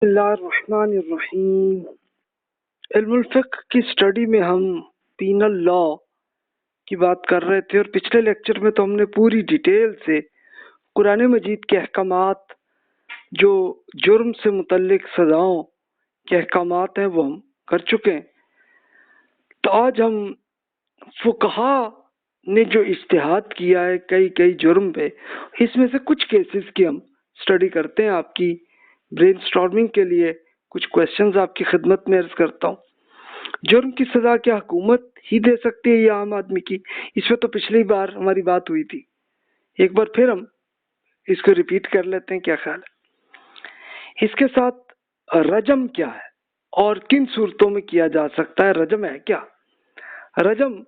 بسم اللہ الرحمن الرحیم۔ علم الفقہ کی سٹڈی میں ہم پینل لا کی بات کر رہے تھے، اور پچھلے لیکچر میں تو ہم نے پوری ڈیٹیل سے قرآن مجید کے احکامات، جو جرم سے متعلق سزاؤں کے احکامات ہیں، وہ ہم کر چکے ہیں۔ تو آج ہم فقہا نے جو اجتہاد کیا ہے کئی جرم پہ، اس میں سے کچھ کیسز کی ہم سٹڈی کرتے ہیں۔ آپ کی برین سٹارمنگ کے لیے کچھ کویسچنز آپ کی خدمت میں عرض کرتا ہوں۔ جرم کی سزا کیا حکومت ہی دے سکتی ہے یا عام آدمی کی؟ اس پہ تو پچھلی بار ہماری بات ہوئی تھی، ایک بار پھر ہم اس کو ریپیٹ کر لیتے ہیں، کیا خیال ہے؟ اس کے ساتھ رجم کیا ہے اور کن صورتوں میں کیا جا سکتا ہے؟ رجم ہے کیا؟ رجم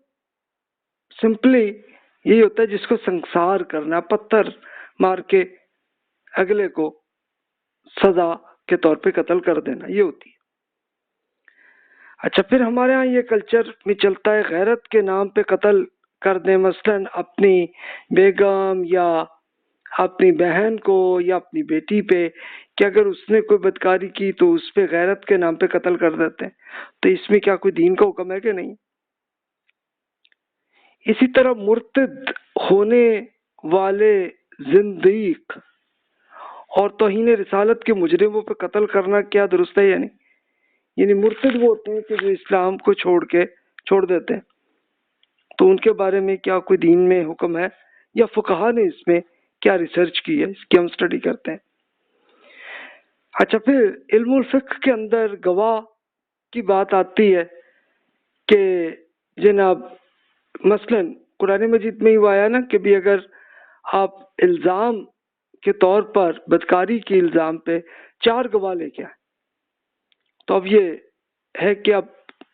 سمپلی یہی ہوتا ہے جس کو سنسار کرنا، پتھر مار کے اگلے کو سزا کے طور پہ قتل کر دینا، یہ ہوتی ہے۔ اچھا، پھر ہمارے ہاں یہ کلچر میں چلتا ہے غیرت کے نام پہ قتل کر دیں، مثلا اپنی بیگم یا اپنی بہن کو یا اپنی بیٹی پہ، کہ اگر اس نے کوئی بدکاری کی تو اس پہ غیرت کے نام پہ قتل کر دیتے ہیں۔ تو اس میں کیا کوئی دین کا حکم ہے کہ نہیں؟ اسی طرح مرتد ہونے والے زندیق اور توہین رسالت کے مجرموں پہ قتل کرنا کیا درست ہے یا نہیں؟ یعنی مرتد وہ ہوتے ہیں کہ جو اسلام کو چھوڑ دیتے ہیں، تو ان کے بارے میں کیا کوئی دین میں حکم ہے، یا فقہا نے اس میں کیا ریسرچ کی ہے، اس کی ہم سٹڈی کرتے ہیں۔ اچھا، پھر علم الفقہ کے اندر گواہ کی بات آتی ہے کہ جناب مثلا قرآن مجید میں ہی وہ آیا نا کہ بھی اگر آپ الزام کے طور پر بدکاری کے الزام پہ 4 گواہ لے کے آئے، تو اب یہ ہے کہ اب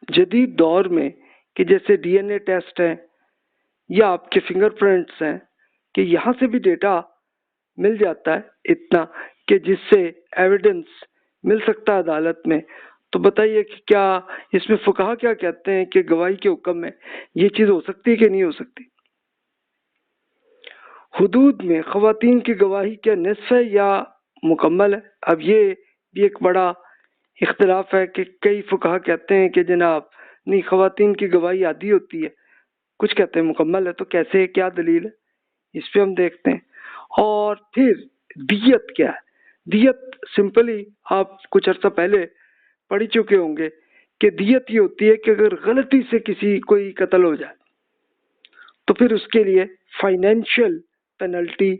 جدید دور میں کہ جیسے ڈی این اے ٹیسٹ ہیں یا آپ کے فنگر پرنٹس ہیں، کہ یہاں سے بھی ڈیٹا مل جاتا ہے اتنا کہ جس سے ایویڈنس مل سکتا ہے عدالت میں، تو بتائیے کہ کیا اس میں فقہا کیا کہتے ہیں کہ گواہی کے حکم میں یہ چیز ہو سکتی ہے کہ نہیں ہو سکتی؟ حدود میں خواتین کی گواہی کیا نصف ہے یا مکمل ہے؟ اب یہ بھی ایک بڑا اختلاف ہے کہ کئی فقہا کہتے ہیں کہ جناب نہیں، خواتین کی گواہی آدھی ہوتی ہے، کچھ کہتے ہیں مکمل ہے۔ تو کیسے، کیا دلیل ہے، اس پہ ہم دیکھتے ہیں۔ اور پھر دیت کیا ہے؟ دیت سمپلی آپ کچھ عرصہ پہلے پڑھ چکے ہوں گے کہ دیت یہ ہوتی ہے کہ اگر غلطی سے کسی کوئی قتل ہو جائے تو پھر اس کے لیے فائنینشیل پینلٹی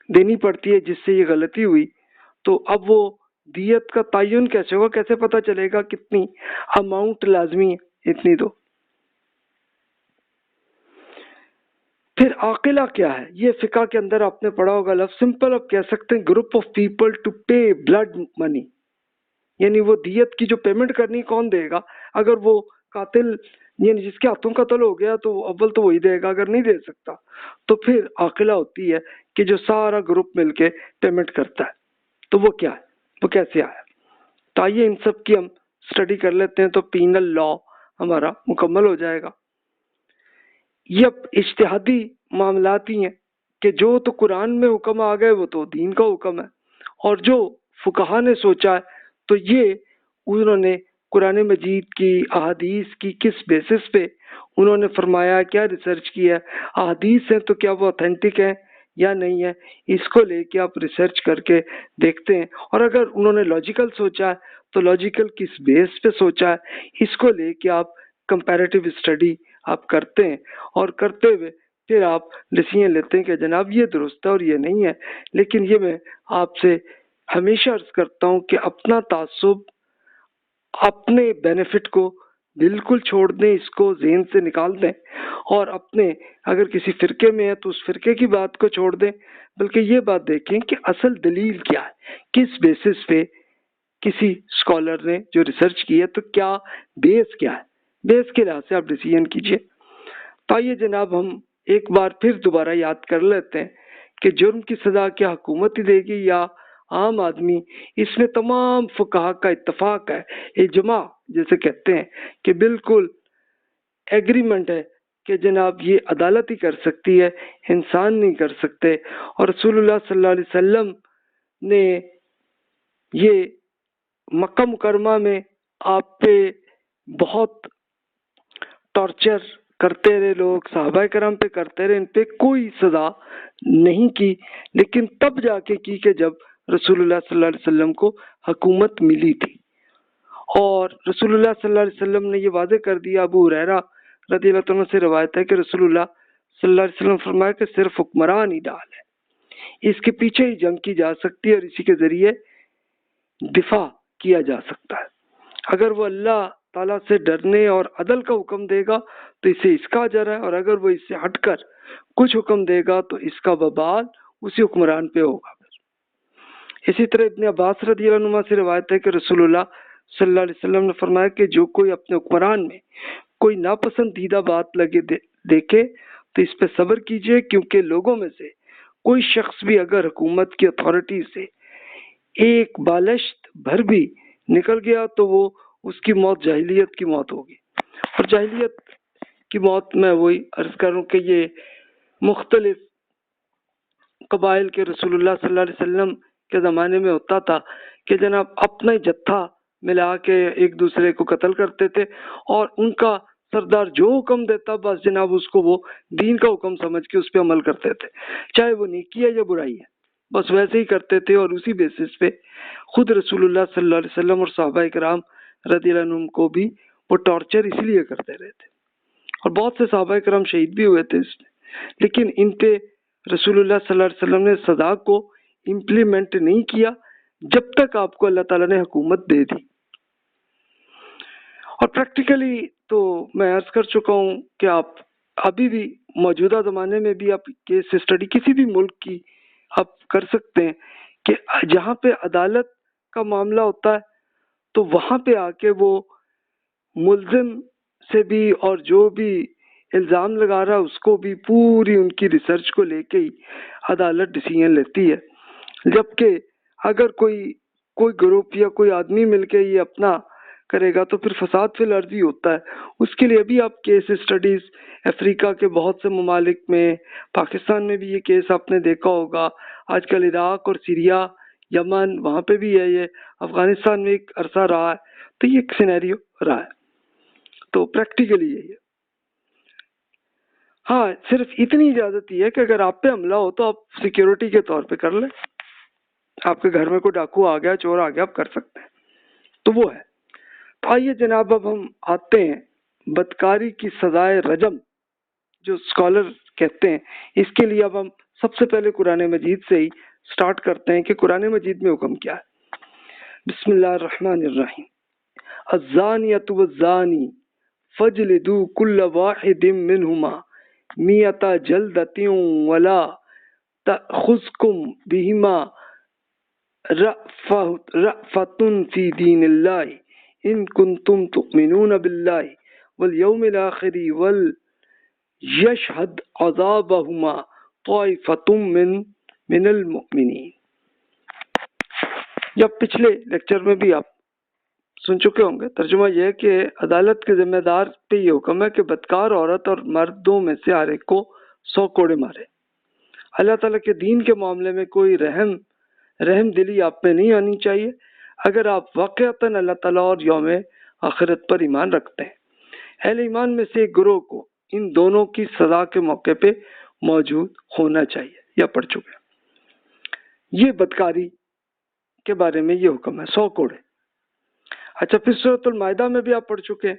دینی پڑتی ہے، جس سے یہ غلطی ہوئی۔ تو اب وہ دیت کا تعین کیسے ہوگا، کیسے پتہ چلے گا کتنی اماؤنٹ لازمی ہے، اتنی تو۔ پھر عاقلہ کیا ہے؟ یہ فقہ کے اندر آپ نے پڑھا ہوگا لفظ، سمپل آپ کہہ سکتے ہیں group of people to pay blood money, یعنی وہ دیت کی جو پیمنٹ کرنی کون دے گا؟ اگر وہ قاتل یعنی جس کے ہاتھوں قتل ہو گیا تو اول تو وہی دے گا، اگر نہیں دے سکتا تو پھر عاقلہ ہوتی ہے کہ جو سارا گروپ مل کے پیمنٹ کرتا ہے۔ تو وہ کیا ہے، وہ کیسے آیا؟ تو آئیے ان سب کی ہم سٹڈی کر لیتے ہیں، تو پینل لا ہمارا مکمل ہو جائے گا۔ یہ اب اجتہادی معاملات ہی ہیں کہ جو تو قرآن میں حکم آ گئے وہ تو دین کا حکم ہے، اور جو فقہا نے سوچا ہے تو یہ انہوں نے قرآن مجید کی احادیث کی کس بیسس پہ انہوں نے فرمایا، کیا ریسرچ کی ہے، احادیث ہیں تو کیا وہ اوتھینٹک ہیں یا نہیں ہے، اس کو لے کے آپ ریسرچ کر کے دیکھتے ہیں۔ اور اگر انہوں نے لاجیکل سوچا ہے تو لاجیکل کس بیس پہ سوچا ہے، اس کو لے کے آپ کمپیریٹیو اسٹڈی آپ کرتے ہیں، اور کرتے ہوئے پھر آپ ڈیسیژن لیتے ہیں کہ جناب یہ درست ہے اور یہ نہیں ہے۔ لیکن یہ میں آپ سے ہمیشہ عرض کرتا ہوں کہ اپنا تعصب، اپنے بینیفٹ کو بالکل چھوڑ دیں، اس کو ذہن سے نکال دیں، اور اپنے اگر کسی فرقے میں ہے تو اس فرقے کی بات کو چھوڑ دیں، بلکہ یہ بات دیکھیں کہ اصل دلیل کیا ہے، کس بیسس پہ کسی اسکالر نے جو ریسرچ کی ہے تو کیا بیس کیا ہے، بیس کے لحاظ سے آپ ڈیسیژن کیجئے۔ تو آئیے جناب ہم ایک بار پھر دوبارہ یاد کر لیتے ہیں کہ جرم کی سزا کیا حکومت ہی دے گی یا عام آدمی؟ اس میں تمام فقہا کا اتفاق ہے، اجماع جیسے کہتے ہیں کہ بالکل ایگریمنٹ ہے کہ جناب یہ عدالت ہی کر سکتی ہے، انسان نہیں کر سکتے۔ اور رسول اللہ صلی اللہ علیہ وسلم نے یہ مکہ مکرمہ میں آپ پہ بہت ٹارچر کرتے رہے لوگ، صحابہ کرام پہ کرتے رہے، ان پہ کوئی سزا نہیں کی، لیکن تب جا کے کی کہ جب رسول اللہ صلی اللہ علیہ وسلم کو حکومت ملی تھی، اور رسول اللہ صلی اللہ علیہ وسلم نے یہ واضح کر دیا۔ ابو ہریرہ رضی اللہ عنہ سے روایت ہے کہ رسول اللہ صلی اللہ علیہ وسلم فرمایا کہ صرف حکمران ہی ڈال ہے، اس کے پیچھے ہی جنگ کی جا سکتی ہے اور اسی کے ذریعے دفاع کیا جا سکتا ہے۔ اگر وہ اللہ تعالیٰ سے ڈرنے اور عدل کا حکم دے گا تو اسے اس کا اجر ہے، اور اگر وہ اس سے ہٹ کر کچھ حکم دے گا تو اس کا وبال اسی حکمران پہ ہوگا۔ اسی طرح ابن عباس رضی اللہ عنہ سے روایت ہے کہ رسول اللہ صلی اللہ علیہ وسلم نے فرمایا کہ جو کوئی اپنے حکمران میں کوئی ناپسندیدہ بات دیکھے تو اس پہ صبر کیجئے، کیونکہ لوگوں میں سے کوئی شخص بھی اگر حکومت کی اتھارٹی سے ایک بالشت بھر بھی نکل گیا تو وہ اس کی موت جاہلیت کی موت ہوگی۔ اور جاہلیت کی موت میں وہی عرض کروں کہ یہ مختلف قبائل کے رسول اللہ صلی اللہ علیہ وسلم کے زمانے میں ہوتا تھا کہ جناب اپنا ہی جتھا ملا کے ایک دوسرے کو قتل کرتے تھے، اور ان کا سردار جو حکم دیتا بس جناب اس کو وہ دین کا حکم سمجھ کے اس پہ عمل کرتے تھے، چاہے وہ نیکی ہے یا برائی ہے، بس ویسے ہی کرتے تھے۔ اور اسی بیسس پہ خود رسول اللہ صلی اللہ علیہ وسلم اور صحابہ کرام رضی اللہ عنہم کو بھی وہ ٹارچر اس لیے کرتے رہے تھے، اور بہت سے صحابہ کرام شہید بھی ہوئے تھے اس میں، لیکن ان پہ رسول اللہ صلی اللہ علیہ وسلم نے سزا کو امپلیمنٹ نہیں کیا جب تک آپ کو اللہ تعالیٰ نے حکومت دے دی۔ اور پریکٹیکلی تو میں عرض کر چکا ہوں کہ آپ ابھی بھی موجودہ زمانے میں بھی آپ کیس اسٹڈی کسی بھی ملک کی آپ کر سکتے ہیں کہ جہاں پہ عدالت کا معاملہ ہوتا ہے تو وہاں پہ آ کے وہ ملزم سے بھی اور جو بھی الزام لگا رہا اس کو بھی پوری ان کی ریسرچ کو لے کے ہی عدالت ڈیسیژن لیتی ہے، جبکہ اگر کوئی گروپ یا کوئی آدمی مل کے یہ اپنا کرے گا تو پھر فساد فی الارض ہی ہوتا ہے۔ اس کے لیے بھی آپ کیس اسٹڈیز افریقہ کے بہت سے ممالک میں، پاکستان میں بھی یہ کیس آپ نے دیکھا ہوگا، آج کل عراق اور سیریا، یمن وہاں پہ بھی ہے، یہ افغانستان میں ایک عرصہ رہا ہے، تو یہ ایک سینیریو رہا ہے۔ تو پریکٹیکلی یہی ہے۔ ہاں صرف اتنی اجازت ہی ہے کہ اگر آپ پہ حملہ ہو تو آپ سیکیورٹی کے طور پہ کر لیں، آپ کے گھر میں کوئی ڈاکو آ گیا، چور آ گیا، آپ کر سکتے ہیں، تو وہ ہے۔ تو آئیے جناب اب ہم آتے ہیں بدکاری کی سزائے رجم جو اسکالر کہتے ہیں، اس کے لیے اب ہم سب سے پہلے قرآن مجید سے ہی سٹارٹ کرتے ہیں کہ قرآن مجید میں حکم کیا ہے۔ بسم اللہ الرحمن الرحیم۔ الزانیۃ والزانی فاجلدوا کل واحد منہما مئۃ جلدۃ ولا تأخذکم بہما رأفۃ فی دین اللہ ان کنتم تؤمنون باللہ والیوم الآخر ولیشہد عذابہما طائفۃ من المؤمنین۔ جب پچھلے لیکچر میں بھی آپ سن چکے ہوں گے، ترجمہ یہ ہے کہ عدالت کے ذمہ دار پہ یہ حکم ہے کہ بدکار عورت اور مردوں میں سے ہر ایک کو 100 کوڑے مارے۔ اللہ تعالیٰ کے دین کے معاملے میں کوئی رحم دلی آپ میں نہیں آنی چاہیے اگر آپ واقعتاً اللہ تعالیٰ اور یوم آخرت پر ایمان رکھتے ہیں۔ اہل ایمان میں سے ایک گروہ کو ان دونوں کی سزا کے موقع پہ موجود ہونا چاہیے، یا پڑھ چکے۔ یہ بدکاری کے بارے میں یہ حکم ہے 100 کوڑے۔ اچھا پھر سورۃ المائدہ میں بھی آپ پڑھ چکے،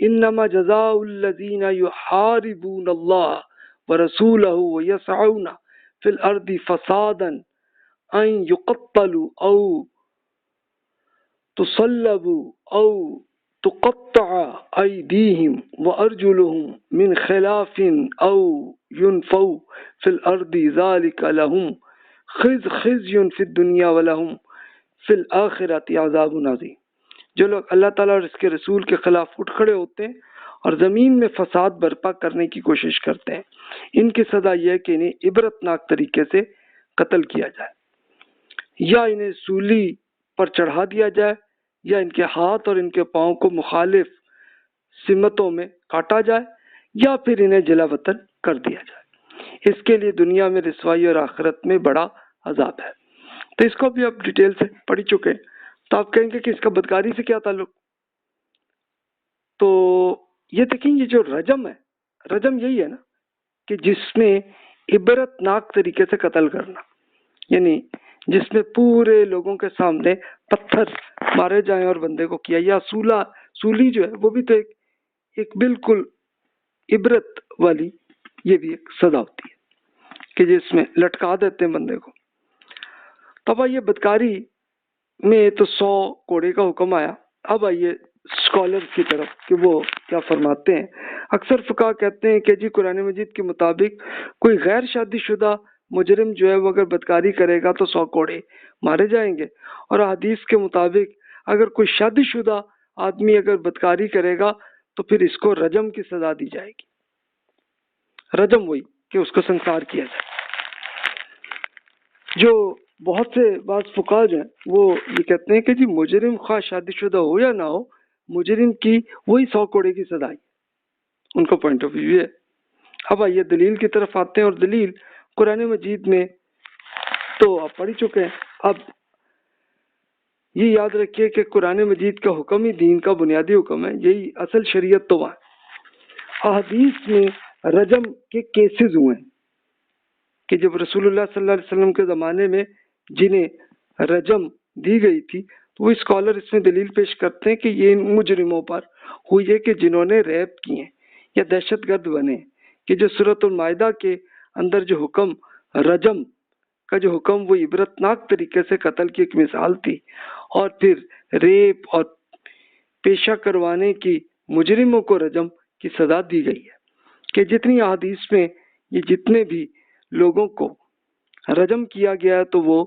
انما جزاء الذین یحاربون اللہ ورسولہ ویسعون فی الارض فسادا ان یقتلوا او تصلبوا او تقطع ایدیہم وارجلہم من خلاف او ينفوا فی الارض ذلک لہم خزی فی الدنیا ولہم فی الآخرۃ عذاب عظیم۔ جو لوگ اللہ تعالیٰ اور اس کے رسول کے خلاف اٹھ کھڑے ہوتے ہیں اور زمین میں فساد برپا کرنے کی کوشش کرتے ہیں، ان کی سزا یہ ہے کہ انہیں عبرتناک طریقے سے قتل کیا جائے، یا انہیں سولی پر چڑھا دیا جائے، یا ان کے ہاتھ اور ان کے پاؤں کو مخالف سمتوں میں کاٹا جائے، یا پھر انہیں جلا وطن کر دیا جائے۔ اس کے لیے دنیا میں رسوائی اور آخرت میں بڑا عذاب ہے۔ تو اس کو بھی آپ ڈیٹیل سے پڑھ چکے، تو آپ کہیں گے کہ اس کا بدکاری سے کیا تعلق؟ تو یہ دیکھیں، یہ جو رجم ہے، رجم یہی ہے نا کہ جس میں عبرت ناک طریقے سے قتل کرنا، یعنی جس میں پورے لوگوں کے سامنے پتھر مارے جائیں اور بندے کو کیا، یا سولی جو ہے وہ بھی تو ایک بالکل عبرت والی یہ بھی ایک سزا ہوتی ہے کہ جس میں لٹکا دیتے ہیں بندے کو۔ تب آئیے بدکاری میں تو 100 کوڑے کا حکم آیا۔ اب آئیے اسکالر کی طرف کہ وہ کیا فرماتے ہیں۔ اکثر فقہ کہتے ہیں کہ جی قرآن مجید کے مطابق کوئی غیر شادی شدہ مجرم جو ہے وہ اگر بدکاری کرے گا تو 100 کوڑے مارے جائیں گے، اور حدیث کے مطابق اگر کوئی شادی شدہ آدمی اگر بدکاری کرے گا تو پھر اس کو رجم کی سزا دی جائے گی۔ رجم وہی کہ اس کو سنسار کیا جائے۔ جو بہت سے بعض فقہا جو ہیں وہ یہ کہتے ہیں کہ جی مجرم خواہ شادی شدہ ہو یا نہ ہو، مجرم کی وہی 100 کوڑے کی سزا ہے، ان کا پوائنٹ آف ویو ہے۔ اب آئیے دلیل کی طرف آتے ہیں، اور دلیل قرآن مجید میں تو آپ پڑھ چکے ہیں۔ اب یہ یاد رکھیے کہ قرآن مجید کا حکم ہی دین کا بنیادی حکم ہے، یہی اصل شریعت تو ہے۔ احادیث میں رجم کے کیسز ہوئے ہیں کہ جب رسول اللہ صلی اللہ علیہ وسلم کے زمانے میں جنہیں رجم دی گئی تھی، تو وہ اسکالر اس میں دلیل پیش کرتے ہیں کہ یہ ان مجرموں پر ہوئی ہے کہ جنہوں نے ریپ کیے یا دہشت گرد بنے، کہ جو سورۃ المائدہ کے اندر جو حکم رجم کا جو حکم وہ عبرت ناک طریقے سے قتل کی ایک مثال تھی، اور پھر ریپ اور پیشہ کروانے کی مجرموں کو رجم کی سزا دی گئی ہے۔ کہ جتنی احادیث میں یہ جتنے بھی لوگوں کو رجم کیا گیا ہے تو وہ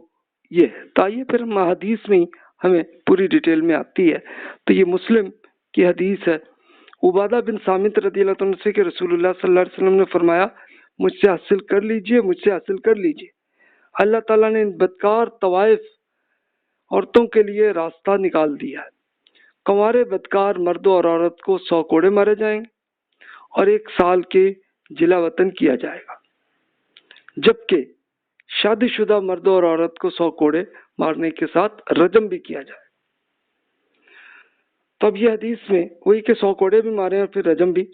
یہ ہے۔ تو آئیے پھر ہم احادیث میں ہمیں پوری ڈیٹیل میں آتی ہے۔ تو یہ مسلم کی حدیث ہے، عبادہ بن صامت رضی اللہ عنہ سے کہ رسول اللہ صلی اللہ علیہ وسلم نے فرمایا، مجھ سے حاصل کر لیجئے، مجھ سے حاصل کر لیجئے، اللہ تعالیٰ نے ان بدکار طوائف عورتوں کے لیے راستہ نکال دیا ہے۔ کنوارے بدکار مرد اور عورت کو 100 کوڑے مارے جائیں گے اور 1 سال کے جلا وطن کیا جائے گا، جبکہ شادی شدہ مرد اور عورت کو 100 کوڑے مارنے کے ساتھ رجم بھی کیا جائے۔ تو اب یہ حدیث میں وہی کہ 100 کوڑے بھی مارے اور پھر رجم بھی،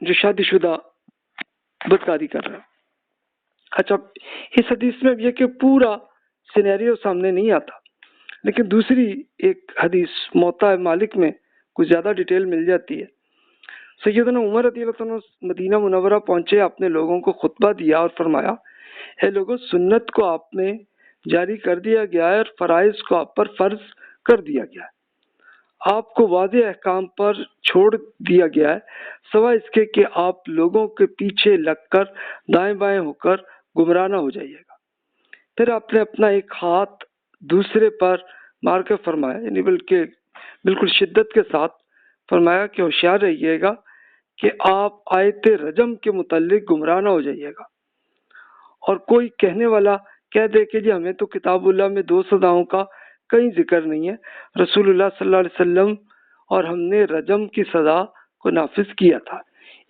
جو شادی شدہ بدکاری کر رہے ہیں۔ اچھا، اس حدیث میں یہ کہ پورا سینیریو سامنے نہیں آتا، لیکن دوسری ایک حدیث موطا مالک میں کچھ زیادہ ڈیٹیل مل جاتی ہے۔ سیدنا عمر رضی اللہ عنہ مدینہ منورہ پہنچے، آپ نے لوگوں کو خطبہ دیا اور فرمایا، اے لوگوں، سنت کو آپ میں جاری کر دیا گیا ہے اور فرائض کو آپ پر فرض کر دیا گیا ہے، آپ کو واضح احکام پر چھوڑ دیا گیا ہے، سوائے اس کے کہ آپ لوگوں کے پیچھے لگ کر دائیں بائیں ہو کر گمراہ نہ ہو جائیے گا۔ پھر آپ نے اپنا ایک ہاتھ دوسرے پر مار کے فرمایا، یعنی بلکہ بالکل شدت کے ساتھ فرمایا کہ ہوشیار رہیے گا کہ آپ آیت رجم کے متعلق گمراہ نہ ہو جائیے گا، اور کوئی کہنے والا کہہ دے کہ جی ہمیں تو کتاب اللہ میں 2 سزاؤں کا کہیں ذکر نہیں ہے، رسول اللہ صلی اللہ علیہ وسلم اور ہم نے رجم کی سزا کو نافذ کیا تھا،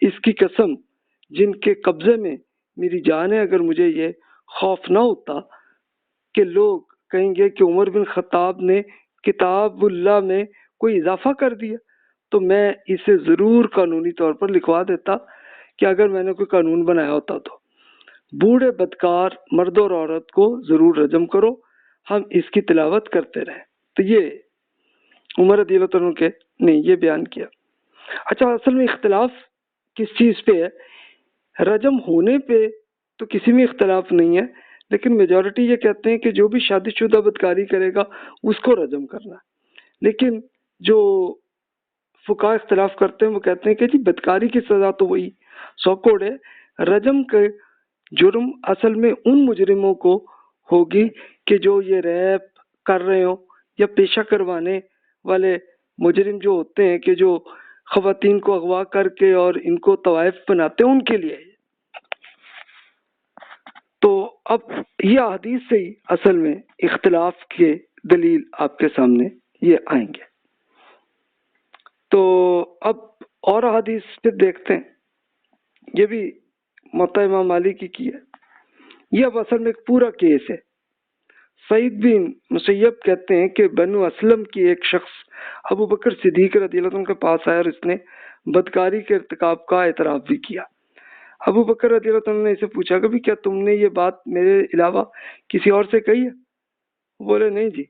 اس کی قسم جن کے قبضے میں میری جان ہے، اگر مجھے یہ خوف نہ ہوتا کہ لوگ کہیں گے کہ عمر بن خطاب نے کتاب اللہ میں کوئی اضافہ کر دیا، تو میں اسے ضرور قانونی طور پر لکھوا دیتا کہ اگر میں نے کوئی قانون بنایا ہوتا تو بوڑھے بدکار مرد اور عورت کو ضرور رجم کرو، ہم اس کی تلاوت کرتے رہیں۔ تو یہ عمر رضی اللہ عنہ کے نے یہ بیان کیا۔ اچھا، اصل میں اختلاف کس چیز پہ ہے؟ رجم ہونے پہ تو کسی میں اختلاف نہیں ہے، لیکن میجورٹی یہ کہتے ہیں کہ جو بھی شادی شدہ بدکاری کرے گا اس کو رجم کرنا ہے، لیکن جو فقہا اختلاف کرتے ہیں وہ کہتے ہیں کہ جی بدکاری کی سزا تو وہی 100 کوڑے، رجم کے جرم اصل میں ان مجرموں کو ہوگی کہ جو یہ ریپ کر رہے ہوں یا پیشہ کروانے والے مجرم جو ہوتے ہیں کہ جو خواتین کو اغوا کر کے اور ان کو طوائف بناتے ہیں، ان کے لیے۔ تو اب یہ احادیث سے ہی اصل میں اختلاف کے دلیل آپ کے سامنے یہ آئیں گے۔ تو اب اور احادیث پہ دیکھتے ہیں، یہ بھی موطا امام مالک کی ہے۔ یہ اب اصل میں ایک پورا کیس ہے۔ سعید بن مسیب کہتے ہیں کہ بنو اسلم کی ایک شخص ابو بکر صدیق رضی اللہ عنہ کے پاس آیا اور اس نے بدکاری کے ارتکاب کا اعتراف بھی کیا۔ ابو بکر رضی اللہ عنہ نے اسے پوچھا کہ بھی کیا تم نے یہ بات میرے علاوہ کسی اور سے کہی ہے؟ وہ بولے نہیں جی۔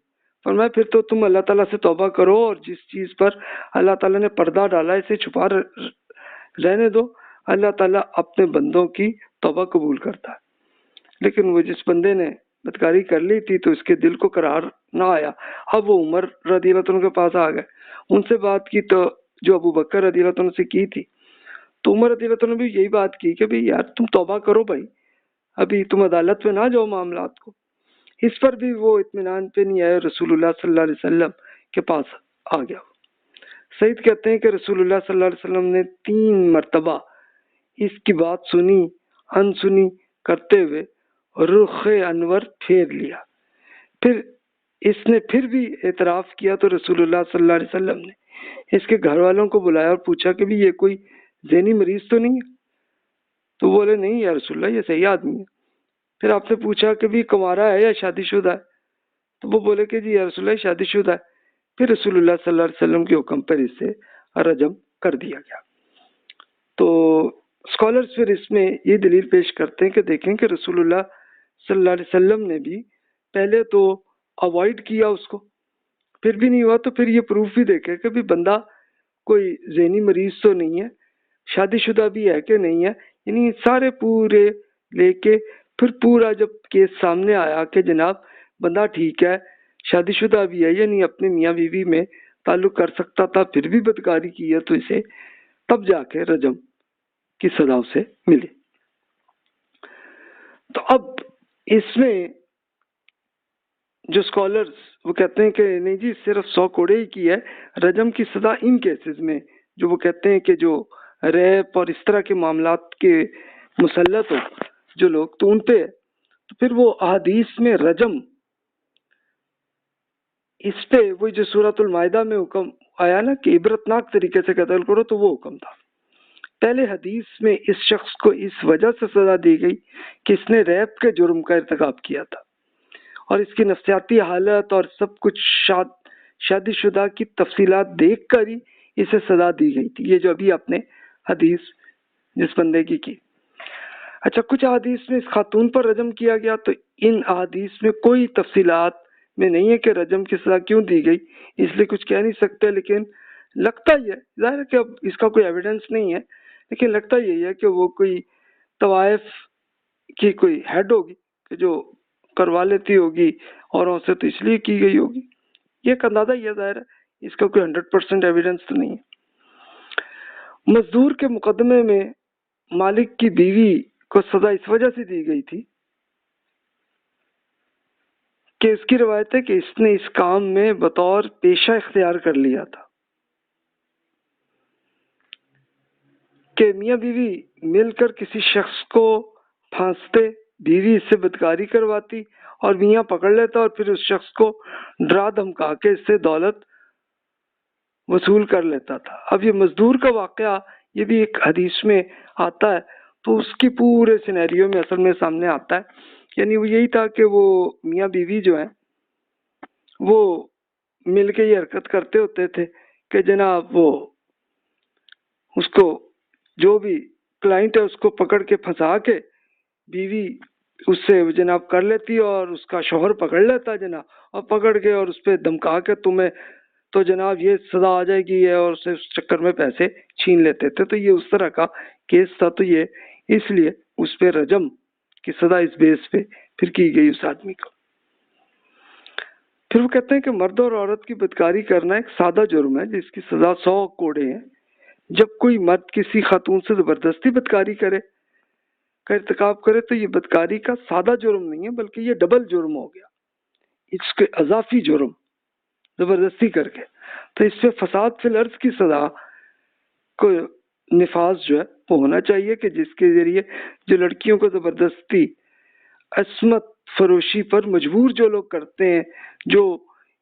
فرمایا پھر تو تم اللہ تعالیٰ سے توبہ کرو اور جس چیز پر اللہ تعالیٰ نے پردہ ڈالا اسے چھپا رہنے دو، اللہ تعالیٰ اپنے بندوں کی توبہ قبول کرتا ہے۔ لیکن وہ جس بندے نے بدکاری کر لی تھی تو اس کے دل کو قرار نہ آیا۔ اب وہ عمر رضی اللہ عنہ کے پاس آ گئے، ان سے بات کی تو جو ابو بکر رضی اللہ عنہ سے کی تھی، تو عمر رضی اللہ عنہ نے بھی یہی بات کی کہ بھئی یار تم توبہ کرو بھائی، ابھی تم عدالت میں نہ جاؤ معاملات کو۔ اس پر بھی وہ اطمینان پہ نہیں آئے، رسول اللہ صلی اللہ علیہ وسلم کے پاس آ گیا۔ سعید کہتے ہیں کہ رسول اللہ صلی اللہ علیہ وسلم نے 3 مرتبہ اس کی بات سنی انسنی کرتے ہوئے رخ انور پھیر لیا۔ پھر اس نے پھر بھی اعتراف کیا تو رسول اللہ صلی اللہ علیہ وسلم نے اس کے گھر والوں کو بلایا اور پوچھا کہ بھی یہ کوئی ذہنی مریض تو نہیں ہے؟ تو بولے نہیں یا رسول اللہ یہ صحیح آدمی ہے۔ پھر آپ نے پوچھا کہ بھی کنوارا ہے یا شادی شدہ ہے؟ تو وہ بولے کہ جی یا رسول اللہ شادی شدہ ہے۔ پھر رسول اللہ صلی اللہ علیہ وسلم کے حکم پر اسے رجم کر دیا گیا۔ تو اسکالرز پھر اس میں یہ دلیل پیش کرتے ہیں کہ دیکھیں کہ رسول اللہ صلی اللہ علیہ وسلم نے بھی پہلے تو اوائڈ کیا اس کو، پھر بھی نہیں ہوا تو پھر یہ پروف بھی دیکھے کہ بھی بندہ کوئی ذہنی مریض تو نہیں ہے، شادی شدہ بھی ہے کہ نہیں ہے، یعنی سارے پورے لے کے پھر پورا جب کیس سامنے آیا کہ جناب بندہ ٹھیک ہے، شادی شدہ بھی ہے، یعنی اپنے میاں بیوی میں تعلق کر سکتا تھا، پھر بھی بدکاری کی ہے، تو اسے تب جا کے رجم کی سزا اسے ملی۔ تو اب اس میں جو اسکالرز وہ کہتے ہیں کہ نہیں جی صرف 100 کوڑے ہی کی ہے، رجم کی سزا ان کیسز میں جو وہ کہتے ہیں کہ جو ریپ اور اس طرح کے معاملات کے مسلط ہو جو لوگ تو ان پہ، تو پھر وہ احادیث میں رجم اس پہ وہی جو سورۃ المائدہ میں حکم آیا نا کہ عبرتناک طریقے سے قتل کرو، تو وہ حکم تھا۔ پہلے حدیث میں اس شخص کو اس وجہ سے سزا دی گئی کہ اس نے ریپ کے جرم کا ارتکاب کیا تھا اور اس کی نفسیاتی حالت اور سب کچھ شادی شدہ کی تفصیلات دیکھ کر ہی اسے سزا دی گئی تھی، یہ جو ابھی آپ نے حدیث جس بندے کی۔ اچھا کچھ احادیث میں اس خاتون پر رجم کیا گیا، تو ان احادیث میں کوئی تفصیلات میں نہیں ہے کہ رجم کی سزا کیوں دی گئی، اس لیے کچھ کہہ نہیں سکتے، لیکن لگتا ہی ہے، ظاہر ہے کہ اب اس کا کوئی ایویڈنس نہیں ہے، لیکن لگتا یہی ہے کہ وہ کوئی طوائف کی کوئی ہیڈ ہوگی کہ جو کروا لیتی ہوگی اوروں سے، تو اس لیے کی گئی ہوگی، یہ ایک اندازہ ہی ہے، ظاہر ہے اس کا کوئی 100% ایویڈنس تو نہیں ہے۔ مزدور کے مقدمے میں مالک کی بیوی کو سزا اس وجہ سے دی گئی تھی کہ اس کی روایت ہے کہ اس نے اس کام میں بطور پیشہ اختیار کر لیا تھا کہ میاں بیوی مل کر کسی شخص کو پھانستے، بیوی اس سے بدکاری کرواتی اور میاں پکڑ لیتا اور پھر اس شخص کو ڈرا دھمکا کے اس سے دولت وصول کر لیتا تھا۔ اب یہ مزدور کا واقعہ یہ بھی ایک حدیث میں آتا ہے، تو اس کی پورے سینیریو میں اصل میں سامنے آتا ہے، یعنی وہ یہی تھا کہ وہ میاں بیوی جو ہیں وہ مل کے یہ حرکت کرتے ہوتے تھے کہ جناب وہ اس کو جو بھی کلائنٹ ہے اس کو پکڑ کے پھنسا کے بیوی اس سے جناب کر لیتی اور اس کا شوہر پکڑ لیتا جناب، اور پکڑ کے اور اس پہ دھمکا کے تمہیں تو جناب یہ سزا آ جائے گی ہے، اور اس چکر میں پیسے چھین لیتے تھے۔ تو یہ اس طرح کا کیس تھا، تو یہ اس لیے اس پہ رجم کی سزا اس بیس پہ پھر کی گئی اس آدمی کو۔ پھر وہ کہتے ہیں کہ مرد اور عورت کی بدکاری کرنا ایک سادہ جرم ہے جس کی سزا 100 کوڑے ہیں۔ جب کوئی مرد کسی خاتون سے زبردستی بدکاری کرے کا ارتکاب کرے تو یہ بدکاری کا سادہ جرم نہیں ہے بلکہ یہ ڈبل جرم ہو گیا، اس کے اضافی جرم زبردستی کر کے، تو اس سے فساد فی الارض کی سزا کو نفاذ جو ہے وہ ہونا چاہیے کہ جس کے ذریعے جو لڑکیوں کو زبردستی عصمت فروشی پر مجبور جو لوگ کرتے ہیں، جو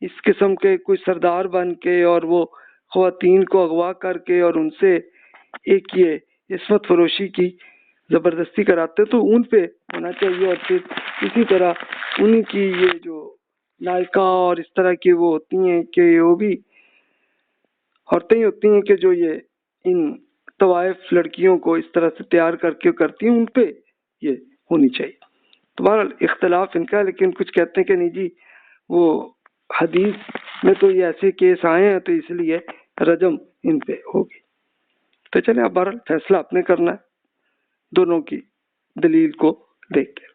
اس قسم کے کوئی سردار بن کے اور وہ خواتین کو اغوا کر کے اور ان سے ایک یہ عصمت فروشی کی زبردستی کراتے تو ان پہ ہونا چاہیے، اور پھر اسی طرح ان کی یہ جو نائکا اور اس طرح کی وہ ہوتی ہیں کہ وہ بھی عورتیں ہی ہوتی ہیں کہ جو یہ ان طوائف لڑکیوں کو اس طرح سے تیار کر کے کرتی ہیں، ان پہ یہ ہونی چاہیے. تو بہرحال اختلاف ان کا ہے، لیکن کچھ کہتے ہیں کہ نہیں جی وہ حدیث میں تو یہ ایسے کیس آئے ہیں تو اس لیے رجم ان پہ ہوگی. تو چلیں اب بہرحال فیصلہ آپ نے کرنا ہے دونوں کی دلیل کو دیکھ کے.